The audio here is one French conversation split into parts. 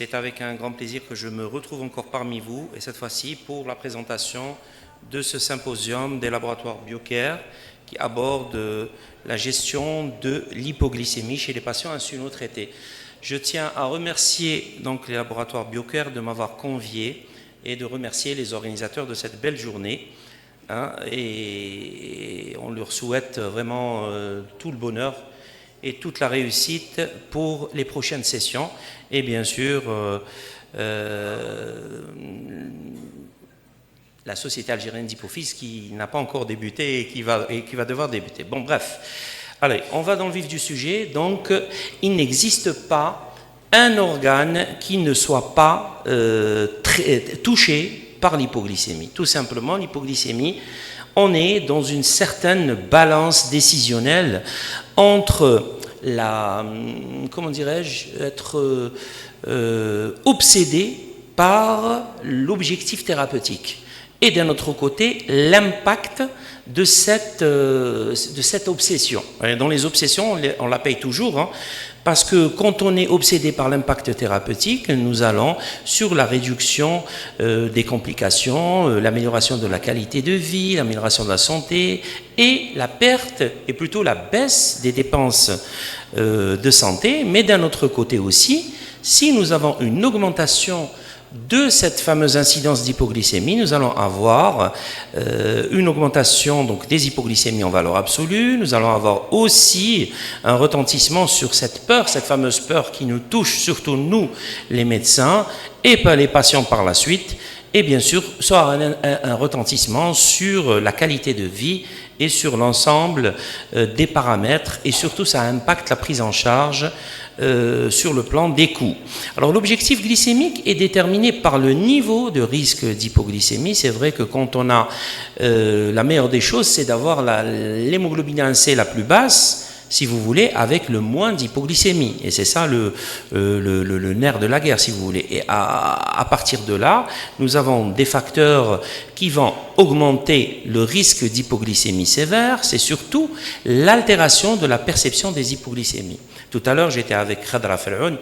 C'est avec un grand plaisir que je me retrouve encore parmi vous, et cette fois-ci pour la présentation de ce symposium des laboratoires BioCare qui aborde la gestion de l'hypoglycémie chez les patients insulino-traités. Je tiens à remercier donc les laboratoires BioCare de m'avoir convié et de remercier les organisateurs de cette belle journée. Et on leur souhaite vraiment tout le bonheur et toute la réussite pour les prochaines sessions. Et bien sûr, la Société algérienne d'hypophyse qui n'a pas encore débuté et qui va devoir débuter. Bon, bref. Allez, on va dans le vif du sujet. Donc, il n'existe pas un organe qui ne soit pas touché par l'hypoglycémie. Tout simplement, l'hypoglycémie, on est dans une certaine balance décisionnelle entre comment dirais-je, être obsédé par l'objectif thérapeutique et d'un autre côté, l'impact de cette obsession. Dans les obsessions, on la paye toujours, parce que quand on est obsédé par l'impact thérapeutique, nous allons sur la réduction des complications, l'amélioration de la qualité de vie, l'amélioration de la santé et la perte, et plutôt la baisse des dépenses de santé. Mais d'un autre côté aussi, si nous avons une augmentation de cette fameuse incidence d'hypoglycémie, nous allons avoir une augmentation donc, des hypoglycémies en valeur absolue. Nous allons avoir aussi un retentissement sur cette peur, cette fameuse peur qui nous touche, surtout nous, les médecins, et pas les patients par la suite. Et bien sûr, ça aura un retentissement sur la qualité de vie et sur l'ensemble des paramètres. Et surtout, ça impacte la prise en charge sur le plan des coûts. Alors l'objectif glycémique est déterminé par le niveau de risque d'hypoglycémie. C'est vrai que quand on a la meilleure des choses, c'est d'avoir l'hémoglobine A1C la plus basse, si vous voulez, avec le moins d'hypoglycémie. Et c'est ça le nerf de la guerre, si vous voulez. Et à partir de là, nous avons des facteurs qui vont augmenter le risque d'hypoglycémie sévère. C'est surtout l'altération de la perception des hypoglycémies. Tout à l'heure, j'étais avec Khadra Felhoun.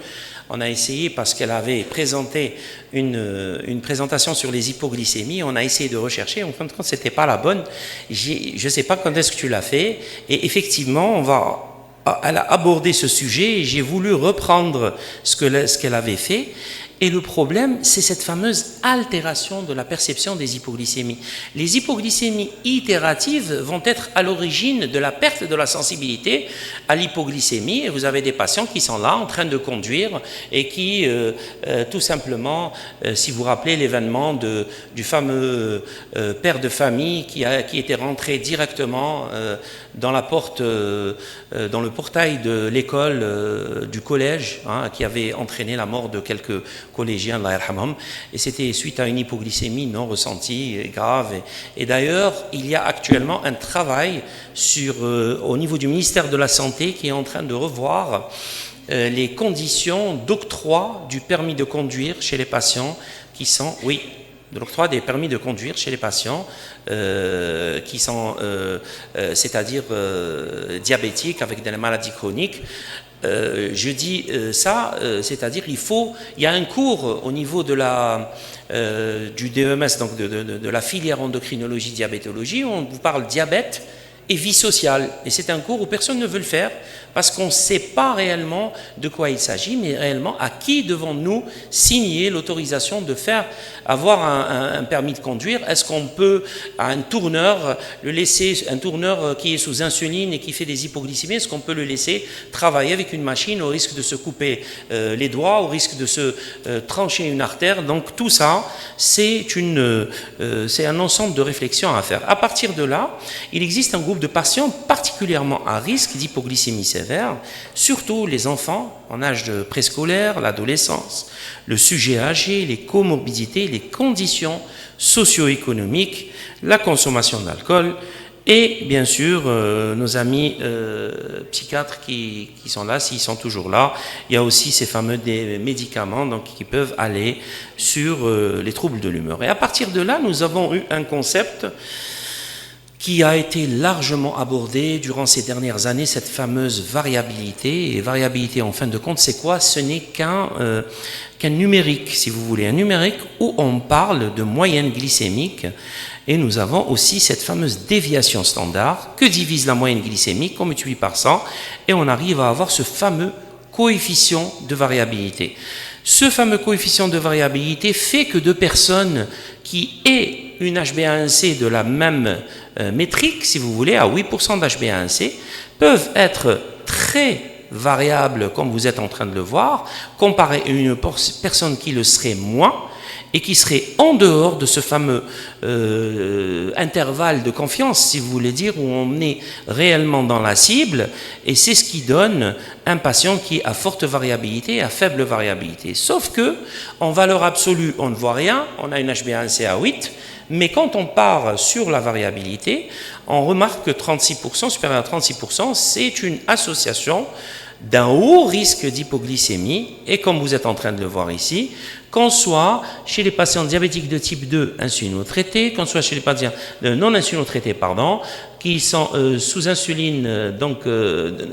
On a essayé, parce qu'elle avait présenté une présentation sur les hypoglycémies, on a essayé de rechercher, en fin de compte, ce n'était pas la bonne. Je ne sais pas quand est-ce que tu l'as fait, et effectivement, elle a abordé ce sujet, et j'ai voulu reprendre ce qu'elle avait fait. Et le problème, c'est cette fameuse altération de la perception des hypoglycémies. Les hypoglycémies itératives vont être à l'origine de la perte de la sensibilité à l'hypoglycémie. Et vous avez des patients qui sont là en train de conduire et qui, tout simplement, si vous vous rappelez l'événement du fameux père de famille qui était rentré directement dans la porte, dans le portail de l'école, du collège, qui avait entraîné la mort de quelques collégiens, Allah yarhamhum, et c'était suite à une hypoglycémie non ressentie, grave. Et d'ailleurs, il y a actuellement un travail au niveau du ministère de la Santé qui est en train de revoir les conditions d'octroi du permis de conduire chez les patients qui sont, de l'octroi des permis de conduire chez les patients qui sont, c'est-à-dire diabétiques avec des maladies chroniques. Je dis ça, c'est-à-dire il y a un cours au niveau de du DEMS, donc de la filière endocrinologie diabétologie, où on vous parle diabète et vie sociale. Et c'est un cours où personne ne veut le faire parce qu'on ne sait pas réellement de quoi il s'agit, mais réellement à qui devons-nous signer l'autorisation de avoir un permis de conduire. Est-ce qu'on peut, à un tourneur, un tourneur qui est sous insuline et qui fait des hypoglycémies, est-ce qu'on peut le laisser travailler avec une machine au risque de se couper les doigts, au risque de se trancher une artère? Donc tout ça, c'est un ensemble de réflexions à faire. À partir de là, il existe un groupe de patients particulièrement à risque d'hypoglycémie sévère, surtout les enfants en âge de préscolaire, l'adolescence, le sujet âgé, les comorbidités, les conditions socio-économiques, la consommation d'alcool et bien sûr nos amis psychiatres qui sont là, s'ils sont toujours là. Il y a aussi ces fameux médicaments donc, qui peuvent aller sur les troubles de l'humeur. Et à partir de là, nous avons eu un concept qui a été largement abordée durant ces dernières années, cette fameuse variabilité. Et variabilité, en fin de compte, c'est quoi? Ce n'est qu'un numérique, si vous voulez, un numérique où on parle de moyenne glycémique. Et nous avons aussi cette fameuse déviation standard que divise la moyenne glycémique, qu'on multiplie par 100, et on arrive à avoir ce fameux coefficient de variabilité. Ce fameux coefficient de variabilité fait que deux personnes qui aient une HbA1c de la même métrique, si vous voulez, à 8% d'HbA1c, peuvent être très variables, comme vous êtes en train de le voir, comparé à une personne qui le serait moins, et qui serait en dehors de ce fameux intervalle de confiance, si vous voulez dire, où on est réellement dans la cible, et c'est ce qui donne un patient qui est à forte variabilité, à faible variabilité. Sauf que, en valeur absolue, on ne voit rien, on a une HbA1c à 8, mais quand on part sur la variabilité, on remarque que 36%, supérieur à 36%, c'est une association d'un haut risque d'hypoglycémie, et comme vous êtes en train de le voir ici, qu'on soit chez les patients diabétiques de type 2 insulinotraités, qu'on soit chez les patients non insulinotraités, qui sont sous insuline,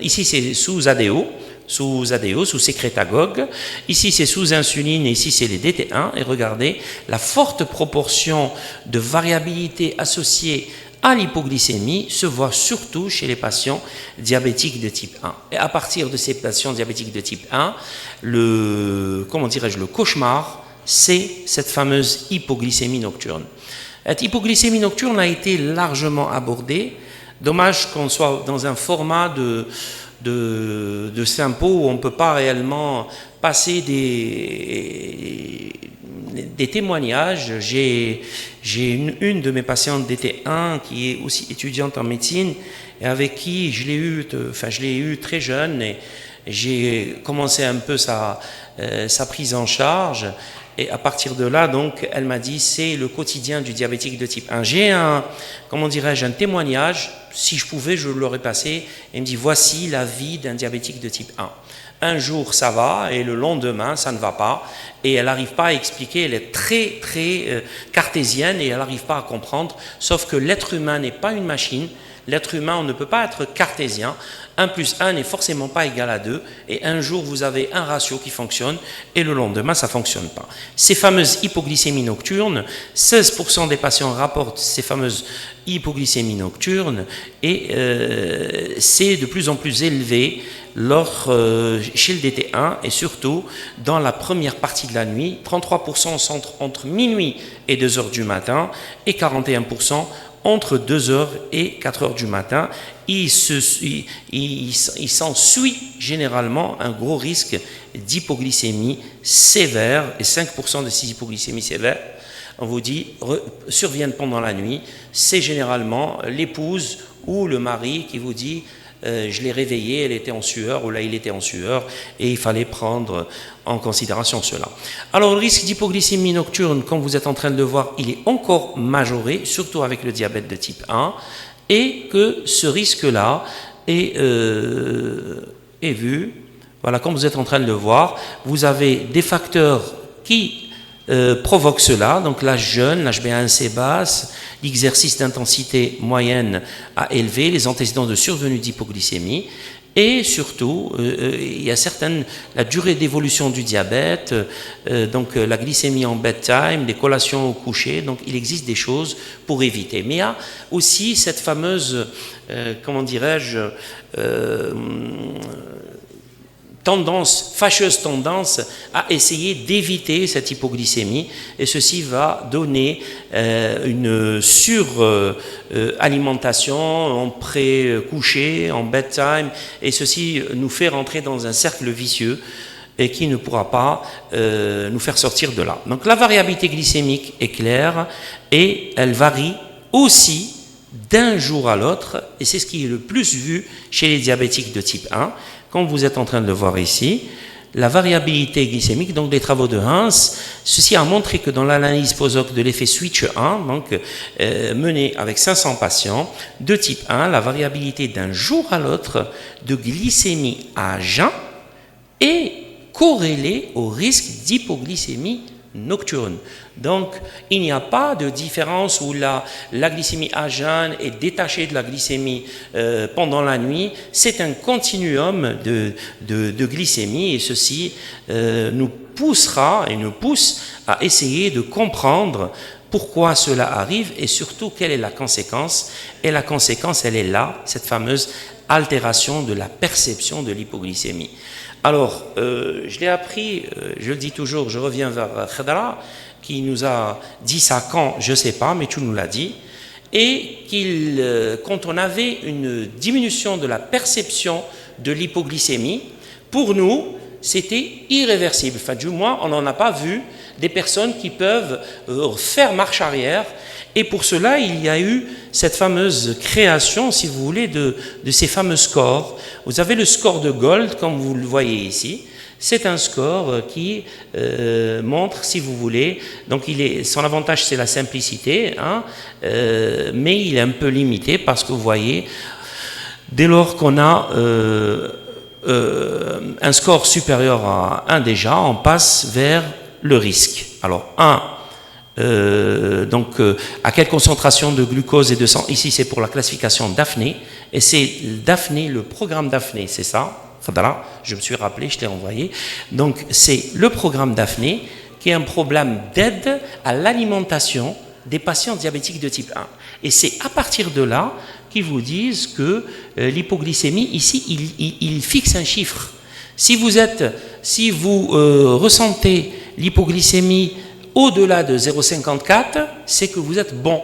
ici c'est sous ADO, sous sécrétagogue, ici c'est sous insuline et ici c'est les DT1, et regardez la forte proportion de variabilité associée à l'hypoglycémie se voit surtout chez les patients diabétiques de type 1. Et à partir de ces patients diabétiques de type 1, le cauchemar, c'est cette fameuse hypoglycémie nocturne. Cette hypoglycémie nocturne a été largement abordée. Dommage qu'on soit dans un format de Simpo où on ne peut pas réellement passer des témoignages. J'ai une de mes patientes DT1 qui est aussi étudiante en médecine et avec qui je l'ai eu très jeune, et j'ai commencé un peu sa prise en charge, et à partir de là, donc, elle m'a dit c'est le quotidien du diabétique de type 1. J'ai un témoignage, si je pouvais, je l'aurais passé, et il me dit voici la vie d'un diabétique de type 1. Un jour ça va et le lendemain ça ne va pas, et elle n'arrive pas à expliquer, elle est très cartésienne et elle n'arrive pas à comprendre, sauf que l'être humain n'est pas une machine. L'être humain, on ne peut pas être cartésien. 1 plus 1 n'est forcément pas égal à 2, et un jour vous avez un ratio qui fonctionne et le lendemain ça ne fonctionne pas. Ces fameuses hypoglycémies nocturnes, 16% des patients rapportent ces fameuses hypoglycémies nocturnes, et c'est de plus en plus élevé chez le DT1, et surtout dans la première partie de la nuit. 33% sont entre minuit et 2 heures du matin, et 41% entre 2 heures et 4 heures du matin. Il s'ensuit généralement un gros risque d'hypoglycémie sévère, et 5% de ces hypoglycémies sévères, on vous dit, surviennent pendant la nuit. C'est généralement l'épouse ou le mari qui vous dit je l'ai réveillée, elle était en sueur, ou là il était en sueur, et il fallait prendre en considération cela. Alors le risque d'hypoglycémie nocturne, comme vous êtes en train de le voir, il est encore majoré, surtout avec le diabète de type 1, et que ce risque-là est vu. Voilà, comme vous êtes en train de le voir, vous avez des facteurs qui provoquent cela, donc l'âge jeune, l'HbA1c basse, l'exercice d'intensité moyenne à élevé, les antécédents de survenue d'hypoglycémie, et surtout, il y a la durée d'évolution du diabète, donc la glycémie en bedtime, les collations au coucher, donc il existe des choses pour éviter. Mais il y a aussi cette fameuse, fâcheuse tendance à essayer d'éviter cette hypoglycémie, et ceci va donner une suralimentation en pré-coucher, en bedtime, et ceci nous fait rentrer dans un cercle vicieux et qui ne pourra pas nous faire sortir de là. Donc la variabilité glycémique est claire, et elle varie aussi d'un jour à l'autre, et c'est ce qui est le plus vu chez les diabétiques de type 1. Comme vous êtes en train de le voir ici, la variabilité glycémique, donc des travaux de Hans, ceci a montré que dans l'analyse post-hoc de l'effet Switch 1, menée avec 500 patients de type 1, la variabilité d'un jour à l'autre de glycémie à jeun est corrélée au risque d'hypoglycémie nocturne. Donc, il n'y a pas de différence où la glycémie à jeun est détachée de la glycémie pendant la nuit. C'est un continuum de glycémie et ceci nous poussera et nous pousse à essayer de comprendre pourquoi cela arrive et surtout quelle est la conséquence. Et la conséquence, elle est là, cette fameuse altération de la perception de l'hypoglycémie. Alors, je l'ai appris, je le dis toujours, je reviens vers Khadra, qui nous a dit ça quand, je ne sais pas, mais tu nous l'as dit, et quand on avait une diminution de la perception de l'hypoglycémie, pour nous, c'était irréversible. Enfin, du moins, on n'en a pas vu des personnes qui peuvent faire marche arrière. Et pour cela, il y a eu cette fameuse création, si vous voulez, de ces fameux scores. Vous avez le score de Gold, comme vous le voyez ici. C'est un score qui montre, si vous voulez, donc son avantage c'est la simplicité, hein, mais il est un peu limité parce que vous voyez, dès lors qu'on a un score supérieur à 1 déjà, on passe vers le risque. Alors 1, à quelle concentration de glucose et de sang? Ici c'est pour la classification Daphné, et c'est Daphné, le programme Daphné, c'est ça? Je me suis rappelé, je t'ai envoyé. Donc c'est le programme Daphné qui est un programme d'aide à l'alimentation des patients diabétiques de type 1. Et c'est à partir de là qu'ils vous disent que l'hypoglycémie, ici, il fixe un chiffre. Si vous ressentez l'hypoglycémie au-delà de 0,54, c'est que vous êtes bon.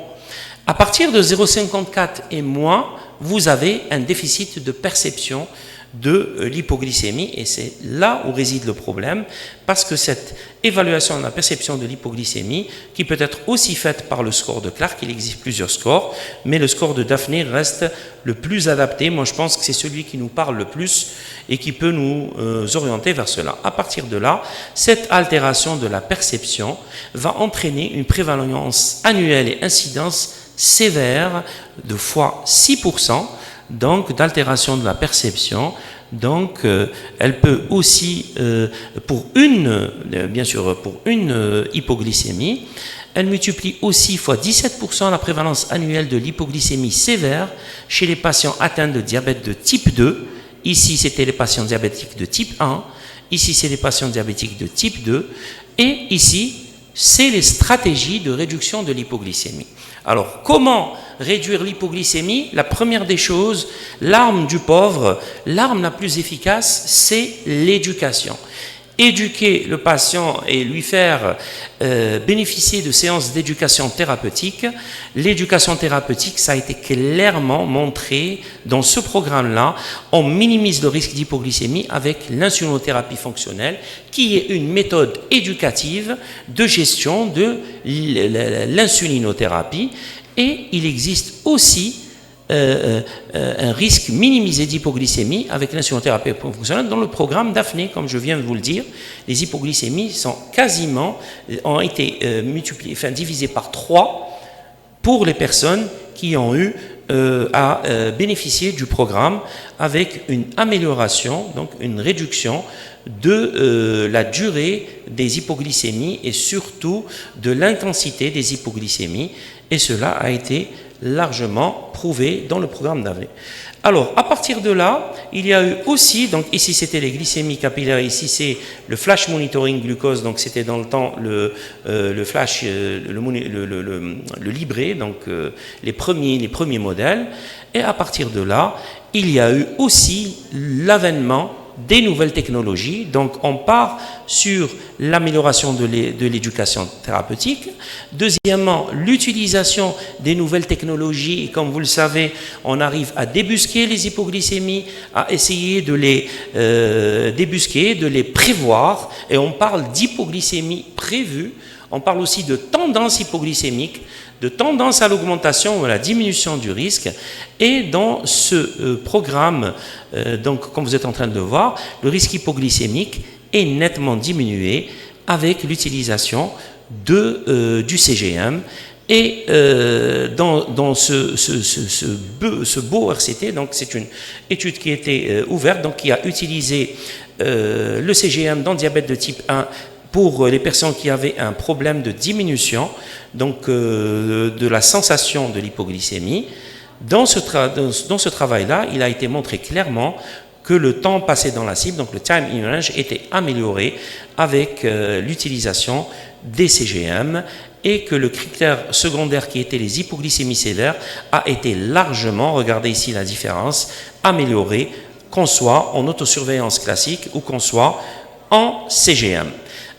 À partir de 0,54 et moins, vous avez un déficit de perception de l'hypoglycémie et c'est là où réside le problème parce que cette évaluation de la perception de l'hypoglycémie qui peut être aussi faite par le score de Clark, il existe plusieurs scores, mais le score de Daphné reste le plus adapté. Moi je pense que c'est celui qui nous parle le plus et qui peut nous orienter vers cela. À partir de là, cette altération de la perception va entraîner une prévalence annuelle et incidence sévère de fois 6%, donc d'altération de la perception. Donc elle peut aussi, bien sûr pour une hypoglycémie, elle multiplie aussi fois 17% la prévalence annuelle de l'hypoglycémie sévère chez les patients atteints de diabète de type 2. Ici c'était les patients diabétiques de type 1, ici c'est les patients diabétiques de type 2, et ici c'est les stratégies de réduction de l'hypoglycémie. Alors, comment réduire l'hypoglycémie? La première des choses, l'arme du pauvre, l'arme la plus efficace, c'est l'éducation. Éduquer le patient et lui faire bénéficier de séances d'éducation thérapeutique. L'éducation thérapeutique, ça a été clairement montré dans ce programme-là. On minimise le risque d'hypoglycémie avec l'insulinothérapie fonctionnelle, qui est une méthode éducative de gestion de l'insulinothérapie. Et il existe aussi un risque minimisé d'hypoglycémie avec l'insulinothérapie fonctionnelle dans le programme Daphné, comme je viens de vous le dire. Les hypoglycémies ont été divisées par 3 pour les personnes qui ont eu à bénéficier du programme avec une amélioration, donc une réduction de la durée des hypoglycémies et surtout de l'intensité des hypoglycémies, et cela a été largement prouvé dans le programme Daphné. Alors, à partir de là, il y a eu aussi, donc ici c'était les glycémies capillaires, ici c'est le flash monitoring glucose, donc c'était dans le temps le flash, le Libre, donc les premiers modèles, et à partir de là, il y a eu aussi l'avènement des nouvelles technologies. Donc on part sur l'amélioration de l'éducation thérapeutique. Deuxièmement, l'utilisation des nouvelles technologies. Et comme vous le savez, on arrive à débusquer les hypoglycémies, à essayer de les débusquer, de les prévoir. Et on parle d'hypoglycémie prévue. On parle aussi de tendance hypoglycémique, de tendance à l'augmentation ou à la diminution du risque. Et dans ce programme, donc comme vous êtes en train de le voir, le risque hypoglycémique est nettement diminué avec l'utilisation du CGM. Et dans ce beau RCT, donc c'est une étude qui a été ouverte, donc qui a utilisé le CGM dans le diabète de type 1 pour les personnes qui avaient un problème de diminution donc, de la sensation de l'hypoglycémie. Dans ce travail-là, il a été montré clairement que le temps passé dans la cible, donc le time in range, était amélioré avec l'utilisation des CGM et que le critère secondaire qui était les hypoglycémies sévères a été largement, regardez ici la différence, amélioré, qu'on soit en autosurveillance classique ou qu'on soit en CGM.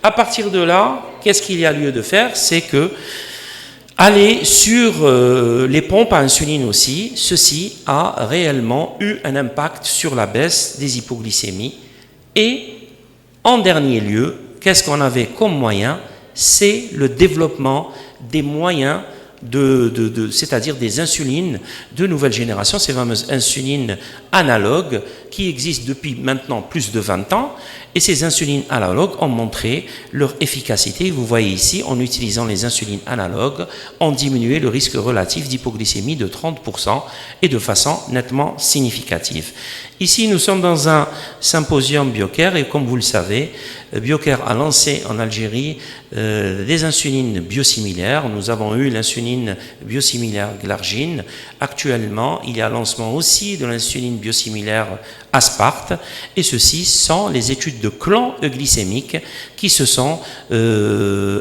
À partir de là, qu'est-ce qu'il y a lieu de faire? C'est que aller sur les pompes à insuline aussi, ceci a réellement eu un impact sur la baisse des hypoglycémies. Et en dernier lieu, qu'est-ce qu'on avait comme moyen? C'est le développement des moyens c'est-à-dire des insulines de nouvelle génération, ces fameuses insulines analogues qui existent depuis maintenant plus de 20 ans. Et ces insulines analogues ont montré leur efficacité. Vous voyez ici, en utilisant les insulines analogues, on diminuait le risque relatif d'hypoglycémie de 30% et de façon nettement significative. Ici, nous sommes dans un symposium Biocare et comme vous le savez, Biocare a lancé en Algérie des insulines biosimilaires. Nous avons eu l'insuline biosimilaire Glargine. Actuellement, il y a lancement aussi de l'insuline biosimilaire Aspart, et ceci sont les études de clan glycémique qui se sont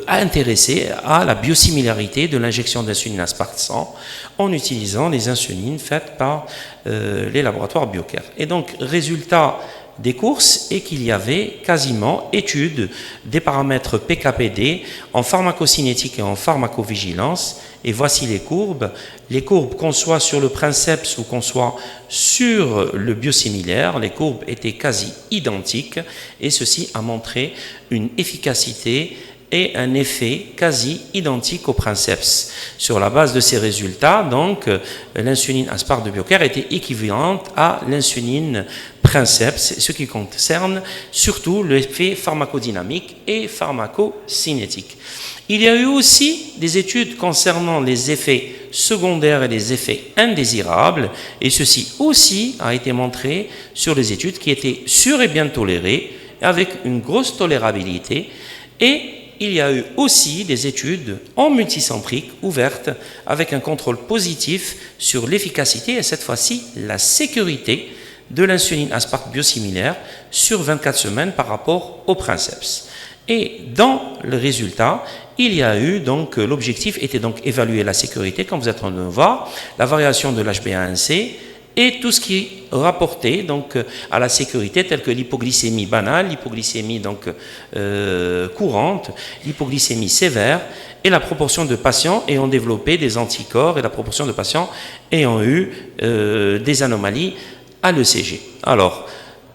intéressées à la biosimilarité de l'injection d'insuline Aspart 100 en utilisant les insulines faites par les laboratoires Biocare. Et donc, résultat des courses est qu'il y avait quasiment études des paramètres PKPD en pharmacocinétique et en pharmacovigilance. Et voici les courbes. Les courbes, qu'on soit sur le princeps ou qu'on soit sur le biosimilaire, les courbes étaient quasi identiques et ceci a montré une efficacité et un effet quasi identique au princeps. Sur la base de ces résultats, donc, l'insuline Aspart de Biocare était équivalente à l'insuline princeps, ce qui concerne surtout l'effet pharmacodynamique et pharmacocinétique. Il y a eu aussi des études concernant les effets secondaires et les effets indésirables, et ceci aussi a été montré sur les études qui étaient sûres et bien tolérées, avec une grosse tolérabilité, et il y a eu aussi des études en multicentrique ouvertes avec un contrôle positif sur l'efficacité et cette fois-ci la sécurité de l'insuline Aspart biosimilaire sur 24 semaines par rapport au princeps. Et dans le résultat, il y a eu donc, l'objectif était donc évaluer la sécurité, comme vous êtes en train de voir, la variation de l'HbA1c, et tout ce qui est rapporté donc, à la sécurité, telle que l'hypoglycémie banale, l'hypoglycémie donc, courante, l'hypoglycémie sévère, et la proportion de patients ayant développé des anticorps et la proportion de patients ayant eu des anomalies à l'ECG. Alors,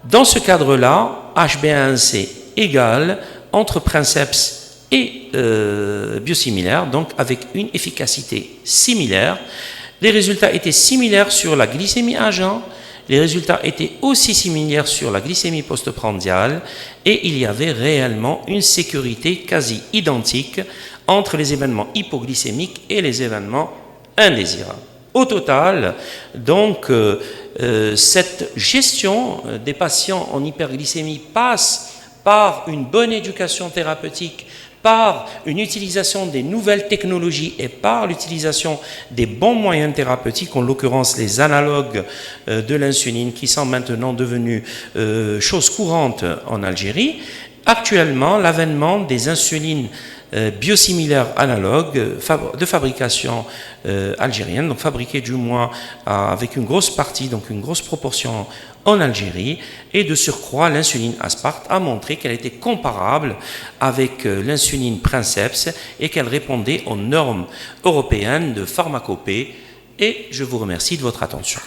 dans ce cadre-là, HbA1c égale entre princeps et biosimilaire, donc avec une efficacité similaire. Les résultats étaient similaires sur la glycémie à jeun, les résultats étaient aussi similaires sur la glycémie postprandiale et il y avait réellement une sécurité quasi identique entre les événements hypoglycémiques et les événements indésirables. Au total, donc, cette gestion des patients en hyperglycémie passe par une bonne éducation thérapeutique, par une utilisation des nouvelles technologies et par l'utilisation des bons moyens thérapeutiques, en l'occurrence les analogues de l'insuline qui sont maintenant devenus chose courante en Algérie. Actuellement, l'avènement des insulines biosimilaires analogues de fabrication algérienne, donc fabriquées du moins avec une grosse partie, donc une grosse proportion en Algérie, et de surcroît l'insuline Aspart a montré qu'elle était comparable avec l'insuline Princeps et qu'elle répondait aux normes européennes de pharmacopée. Et je vous remercie de votre attention.